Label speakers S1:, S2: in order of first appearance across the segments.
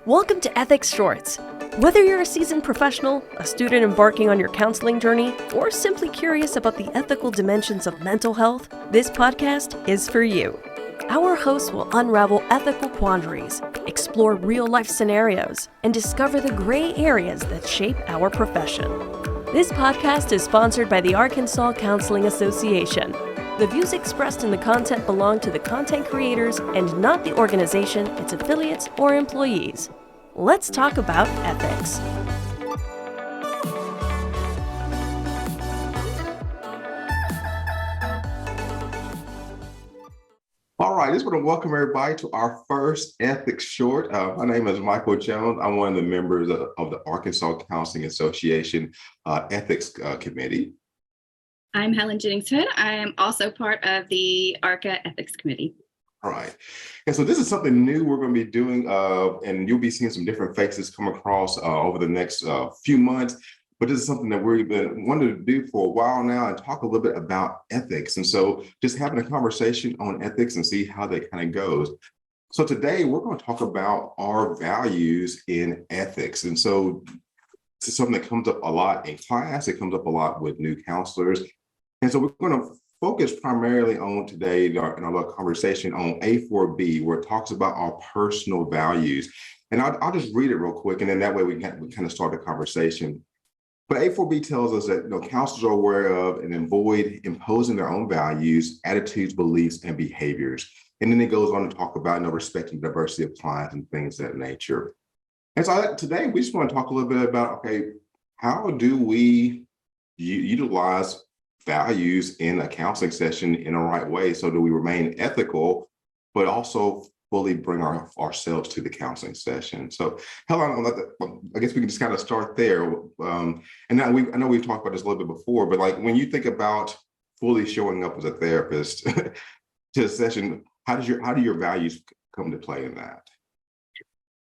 S1: Welcome to Ethics Shorts. Whether you're a seasoned professional, a student embarking on your counseling journey, or simply curious about the ethical dimensions of mental health, this podcast is for you. Our hosts will unravel ethical quandaries, explore real-life scenarios, and discover the gray areas that shape our profession. This podcast is sponsored by the Arkansas Counseling Association. The views expressed in the content belong to the content creators and not the organization, its affiliates, or employees. Let's talk about ethics.
S2: All right, I just want to welcome everybody to our first Ethics Short. My name is Michael Jones. I'm one of the members of the Arkansas Counseling Association Ethics Committee.
S3: I'm Helen Jennings Hood. I am also part of the ARCA Ethics Committee.
S2: All right. And so this is something new we're going to be doing, and you'll be seeing some different faces come across over the next few months. But this is something that we've been wanting to do for a while now and talk a little bit about ethics. And so just having a conversation on ethics and see how that kind of goes. So today we're going to talk about our values in ethics. And so this is something that comes up a lot in class. It comes up a lot with new counselors. And so we're going to focus primarily on today in our little conversation on A4B, where it talks about our personal values. And I'll just read it real quick, and then that way we kind of start the conversation. But A4B tells us that counselors are aware of and avoid imposing their own values, attitudes, beliefs, and behaviors. And then it goes on to talk about respecting diversity of clients and things of that nature. And so today we just want to talk a little bit about, okay, how do we utilize values in a counseling session in a right way? So do we remain ethical, but also fully bring ourselves to the counseling session? So Helen, I guess we can just kind of start there. And now I know we've talked about this a little bit before, but like when you think about fully showing up as a therapist to a session, how do your values come to play in that?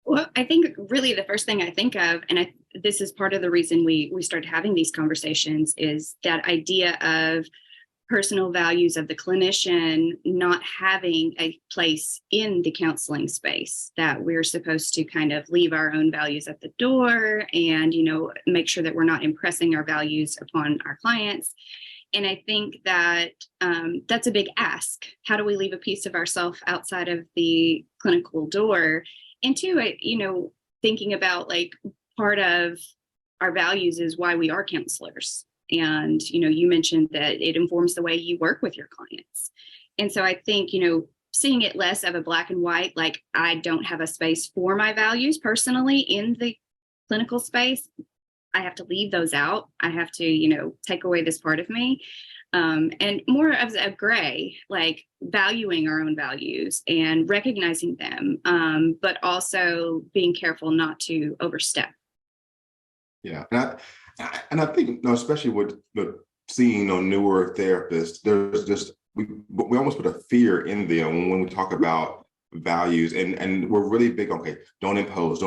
S3: Well, I think really the first thing I think of, and this is part of the reason we started having these conversations, is that idea of personal values of the clinician not having a place in the counseling space, that we're supposed to kind of leave our own values at the door and, make sure that we're not impressing our values upon our clients. And I think that that's a big ask. How do we leave a piece of ourselves outside of the clinical door? And two, thinking about like part of our values is why we are counselors. And, you mentioned that it informs the way you work with your clients. And so I think, seeing it less of a black and white, like I don't have a space for my values personally in the clinical space. I have to leave those out. I have to, take away this part of me. And more of a gray, like valuing our own values and recognizing them, but also being careful not to overstep.
S2: Yeah, and I think, especially with seeing newer therapists, there's just we almost put a fear in them when we talk about values, and we're really big on, okay, don't impose.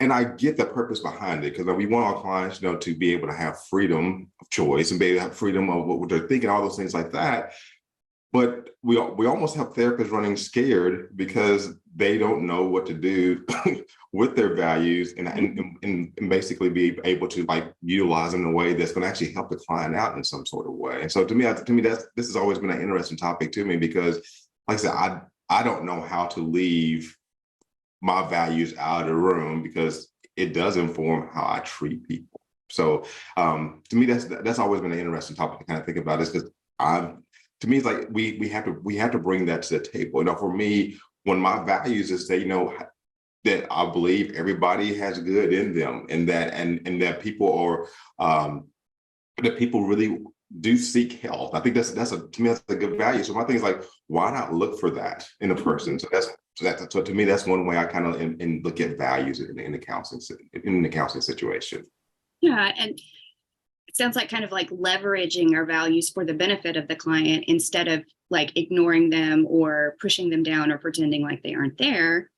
S2: And I get the purpose behind it, because we want our clients, to be able to have freedom of choice and be able to have freedom of what they're thinking, all those things like that. But we almost have therapists running scared because they don't know what to do with their values and basically be able to utilize them in a way that's going to actually help the client out in some sort of way. And so to me, this has always been an interesting topic to me, because like I said, I don't know how to leave my values out of the room, because it does inform how I treat people. So to me, that's always been an interesting topic to kind of think about, is because to me, it's like we have to bring that to the table. For me, one of my values is that that I believe everybody has good in them, and that people are that people really do seek health. I think to me that's a good value. So my thing is like, why not look for that in a person? So to me, that's one way I kind of look at values in the counseling situation.
S3: Yeah, and it sounds like kind of like leveraging our values for the benefit of the client instead of like ignoring them or pushing them down or pretending like they aren't there.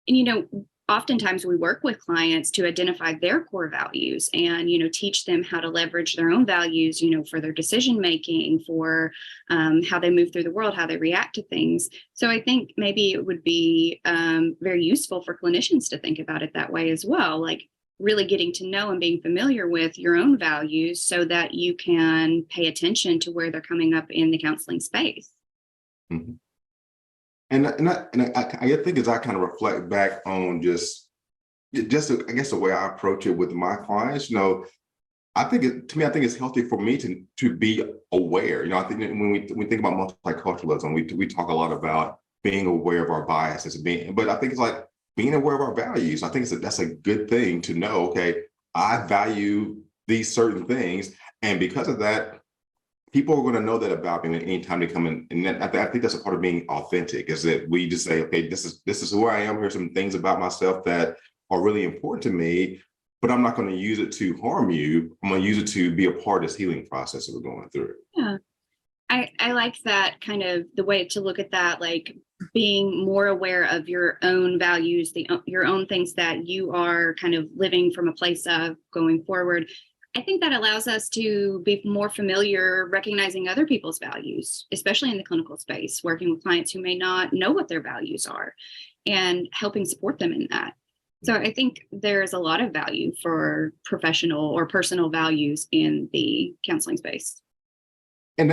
S3: And, oftentimes we work with clients to identify their core values and, teach them how to leverage their own values, for their decision making, for how they move through the world, how they react to things. So I think maybe it would be very useful for clinicians to think about it that way as well, like really getting to know and being familiar with your own values so that you can pay attention to where they're coming up in the counseling space.
S2: Mm-hmm. I think as I kind of reflect back on I guess the way I approach it with my clients, I think it's healthy for me to be aware. I think that when we think about multiculturalism, we talk a lot about being aware of our biases, but I think it's like being aware of our values. I think that's a good thing to know. Okay, I value these certain things, and because of that, people are going to know that about me anytime they come in. And I think that's a part of being authentic, is that we just say, okay, this is who I am. Here's some things about myself that are really important to me, but I'm not going to use it to harm you. I'm going to use it to be a part of this healing process that we're going through.
S3: Yeah. I like that kind of the way to look at that, like being more aware of your own values, your own things that you are kind of living from a place of going forward. I think that allows us to be more familiar recognizing other people's values, especially in the clinical space, working with clients who may not know what their values are and helping support them in that. So I think there's a lot of value for professional or personal values in the counseling space.
S2: And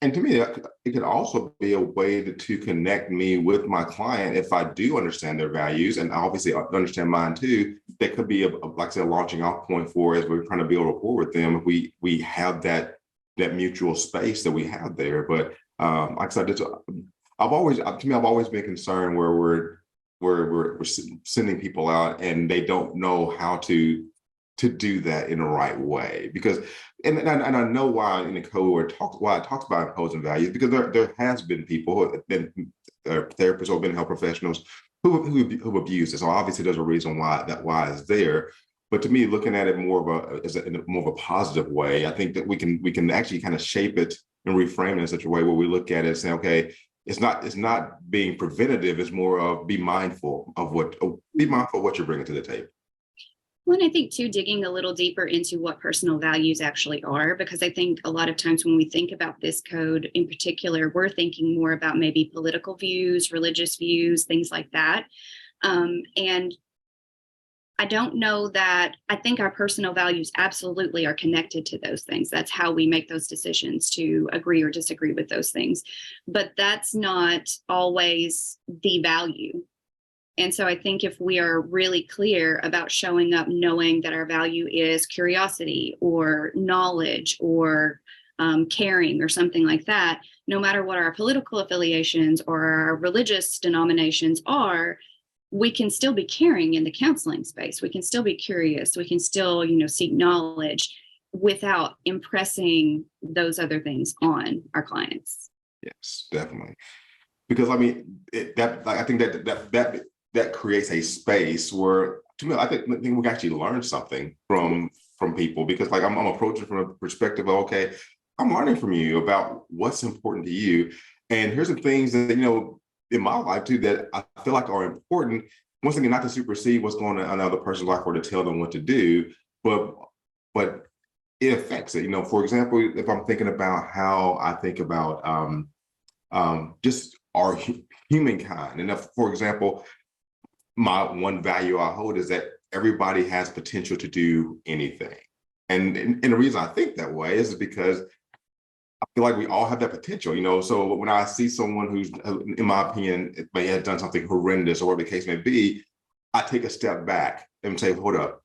S2: to me, it could also be a way to connect me with my client if I do understand their values, and obviously I understand mine too. That could be like I said, a launching off point for as we're trying to build rapport with them. If we have that mutual space that we have there. But like I said, I've always been concerned where we're sending people out and they don't know how to do that in the right way, because and I know why in the code why it talks about imposing values, because there has been people who have been therapists or been health professionals who abuse it. So obviously there's a reason why it's there. But to me, looking at it more of a positive way, I think that we can actually kind of shape it and reframe it in such a way where we look at it and say, okay, it's not being preventative. It's more of be mindful of what you're bringing to the table.
S3: Well, and I think too, digging a little deeper into what personal values actually are, because I think a lot of times when we think about this code in particular, we're thinking more about maybe political views, religious views, things like that. And I don't know that I think our personal values absolutely are connected to those things. That's how we make those decisions to agree or disagree with those things. But that's not always the value. And so I think if we are really clear about showing up, knowing that our value is curiosity or knowledge or caring or something like that, no matter what our political affiliations or our religious denominations are, we can still be caring in the counseling space. We can still be curious. We can still, seek knowledge without impressing those other things on our clients.
S2: Yes, definitely. Because I think that creates a space where, to me, I think we can actually learn something from people, because like I'm approaching from a perspective of, okay, I'm learning from you about what's important to you, and here's some things that in my life too that I feel like are important. Once again, not to supersede what's going on in another person's life or to tell them what to do, but it affects it. For example, if I'm thinking about how I think about just our humankind, and if, for example, my one value I hold is that everybody has potential to do anything. And the reason I think that way is because I feel like we all have that potential, So when I see someone who's, in my opinion, may have done something horrendous or whatever the case may be, I take a step back and say, hold up,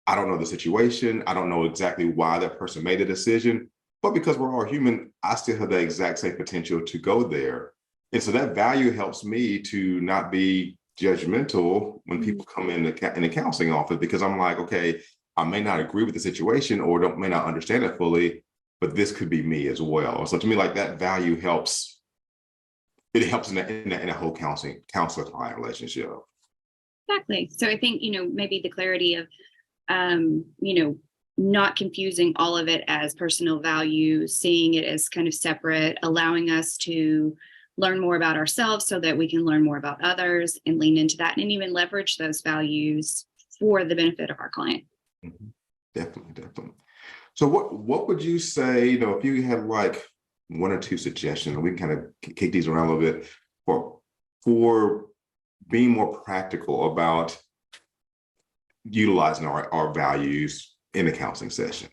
S2: I don't know the situation. I don't know exactly why that person made a decision, but because we're all human, I still have the exact same potential to go there. And so that value helps me to not be judgmental when people come in the counseling office, because I'm like, okay, I may not agree with the situation or may not understand it fully, but this could be me as well. So to me, like, that value helps. It helps in a whole counselor-client relationship.
S3: Exactly. So I think, maybe the clarity of, not confusing all of it as personal values, seeing it as kind of separate, allowing us to learn more about ourselves so that we can learn more about others and lean into that and even leverage those values for the benefit of our client.
S2: Mhm. Definitely. So what would you say, if you had like one or two suggestions, and we can kind of kick these around a little bit for being more practical about utilizing our values in a counseling session?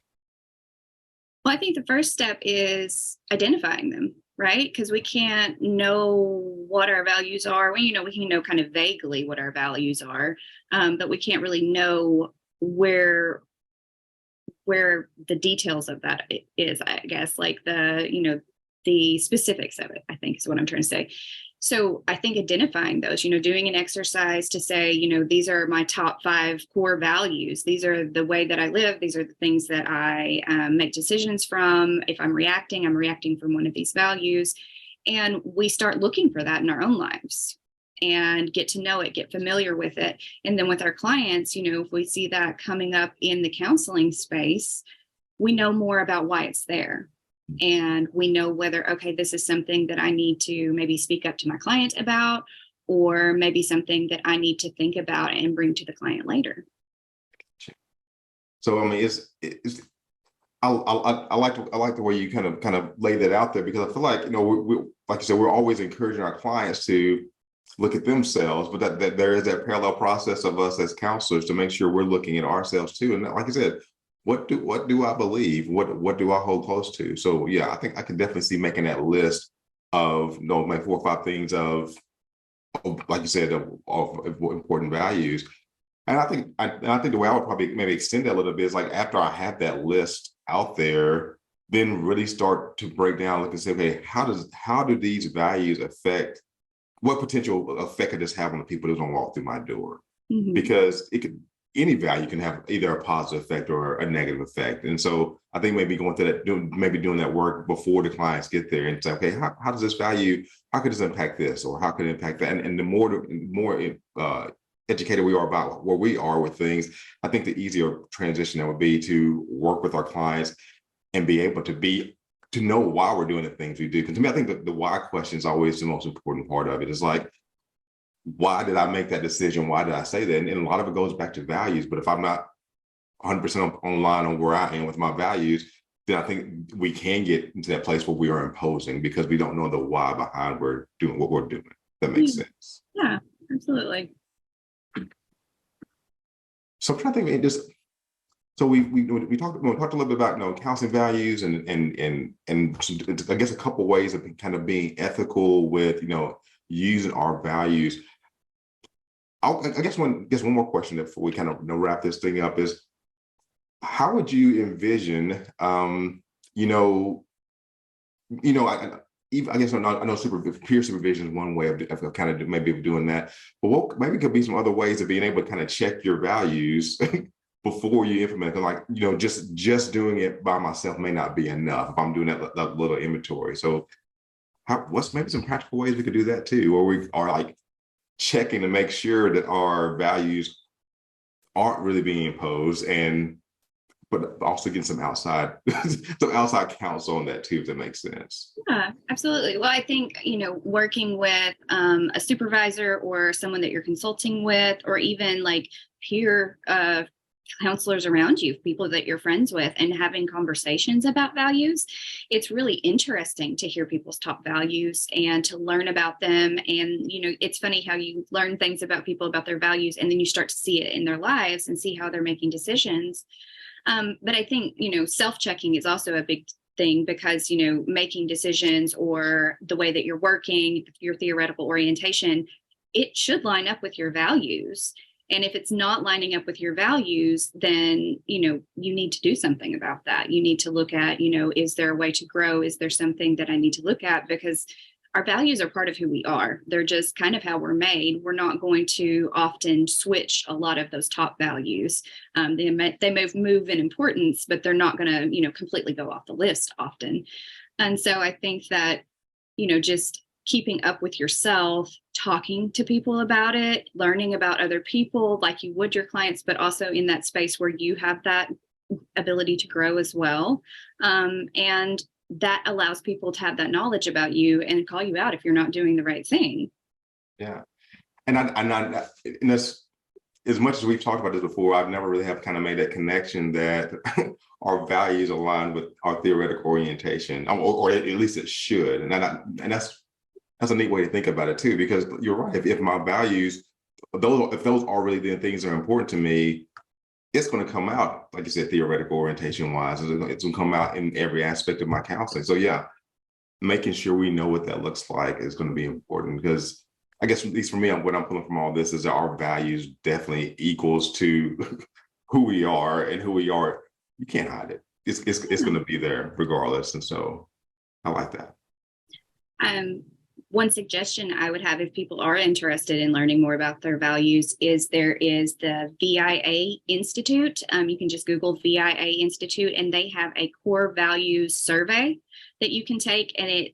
S3: Well, I think the first step is identifying them, right? Because we can't know what our values are. We can know kind of vaguely what our values are, but we can't really know where the details of that is, I guess, like the specifics of it, I think is what I'm trying to say. So I think identifying those, doing an exercise to say, these are my top 5 core values. These are the way that I live. These are the things that I make decisions from. If I'm reacting from one of these values. And we start looking for that in our own lives and get to know it, get familiar with it. And then with our clients, if we see that coming up in the counseling space, we know more about why it's there. And we know whether, okay, this is something that I need to maybe speak up to my client about, or maybe something that I need to think about and bring to the client later.
S2: So, I mean, I like the way you kind of lay that out there, because I feel like, we like you said, we're always encouraging our clients to look at themselves, but that there is that parallel process of us as counselors to make sure we're looking at ourselves too. And like I said, what do I believe? What do I hold close to? So yeah, I think I can definitely see making that list of maybe 4 or 5 things of like you said, of important values. And I think the way I would probably maybe extend that a little bit is like, after I have that list out there, then really start to break down, look and say, okay, how do these values affect, what potential effect could this have on the people that don't walk through my door?
S3: Mm-hmm.
S2: Because any value can have either a positive effect or a negative effect. And so I think maybe going through that, doing that work before the clients get there and say, okay, how does this value, how could this impact this, or how could it impact that? And the more educated we are about where we are with things, I think the easier transition that would be to work with our clients and be able to know why we're doing the things we do. Because to me, I think that the why question is always the most important part of it. It's like, why did I make that decision? Why did I say that? And a lot of it goes back to values. But if I'm not 100% online on where I am with my values, then I think we can get into that place where we are imposing because we don't know the why behind we're doing what we're doing. That makes sense.
S3: Yeah, absolutely.
S2: So I'm trying to think, so we talked a little bit about counseling values and I guess a couple ways of kind of being ethical with using our values. I guess one more question before we kind of wrap this thing up is, how would you envision I guess I know peer supervision is one way of kind of maybe of doing that, but what maybe could be some other ways of being able to kind of check your values before you implement it? Like, just doing it by myself may not be enough if I'm doing that little inventory. So what's maybe some practical ways we could do that too, or we are like checking to make sure that our values aren't really being imposed, but also getting some outside counsel on that too, if that makes sense.
S3: Yeah, absolutely. Well, I think, working with a supervisor or someone that you're consulting with, or even like peer counselors around you, people that you're friends with, and having conversations about values, it's really interesting to hear people's top values and to learn about them. And, it's funny how you learn things about people, about their values, and then you start to see it in their lives and see how they're making decisions. But I think, self-checking is also a big thing because, making decisions or the way that you're working, your theoretical orientation, it should line up with your values. And if it's not lining up with your values, then, you need to do something about that. You need to look at, is there a way to grow? Is there something that I need to look at? Because our values are part of who we are. They're just kind of how we're made. We're not going to often switch a lot of those top values. They may move in importance, but they're not going to, completely go off the list often. And so I think that, just keeping up with yourself, talking to people about it, learning about other people like you would your clients, but also in that space where you have that ability to grow as well. And that allows people to have that knowledge about you and call you out if you're not doing the right thing.
S2: Yeah. And that's, as much as we've talked about this before, I've never really have kind of made that connection that our values align with our theoretical orientation, or at least it should. And that's a neat way to think about it too, because you're right. If my values, if those are really the things that are important to me, it's going to come out, like you said, theoretical orientation wise. It's going to come out in every aspect of my counseling. So yeah, making sure we know what that looks like is going to be important, because I guess, at least for me, what I'm pulling from all this is that our values definitely equals to who we are, and who we are. You can't hide it. It's going to be there regardless. And so I like that.
S3: One suggestion I would have if people are interested in learning more about their values is there is the VIA Institute. You can just Google VIA Institute, and they have a core values survey that you can take, and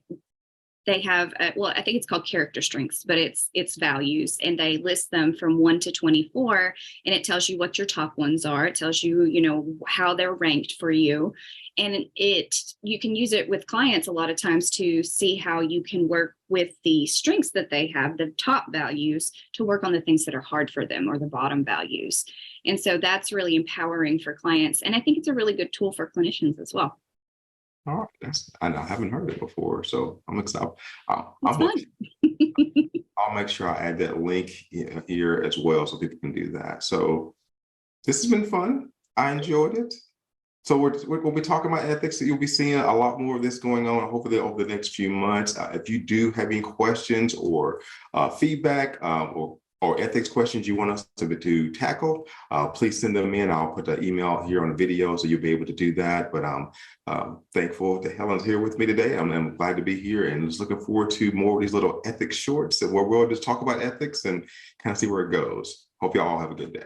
S3: they have, I think it's called character strengths, but it's values, and they list them from 1 to 24, and it tells you what your top ones are. It tells you, how they're ranked for you. And you can use it with clients a lot of times to see how you can work with the strengths that they have, the top values, to work on the things that are hard for them, or the bottom values. And so that's really empowering for clients. And I think it's a really good tool for clinicians as well.
S2: All right, I haven't heard it before, so I'm excited. I'll make sure I add that link here as well, so people can do that. So this has been fun. I enjoyed it. So we'll be talking about ethics. You'll be seeing a lot more of this going on, hopefully over the next few months. If you do have any questions or feedback or ethics questions you want us to tackle, please send them in. I'll put the email here on the video, so you'll be able to do that. But I'm thankful that Helen's here with me today. I'm glad to be here, and just looking forward to more of these little ethics shorts where we'll just talk about ethics and kind of see where it goes. Hope y'all have a good day.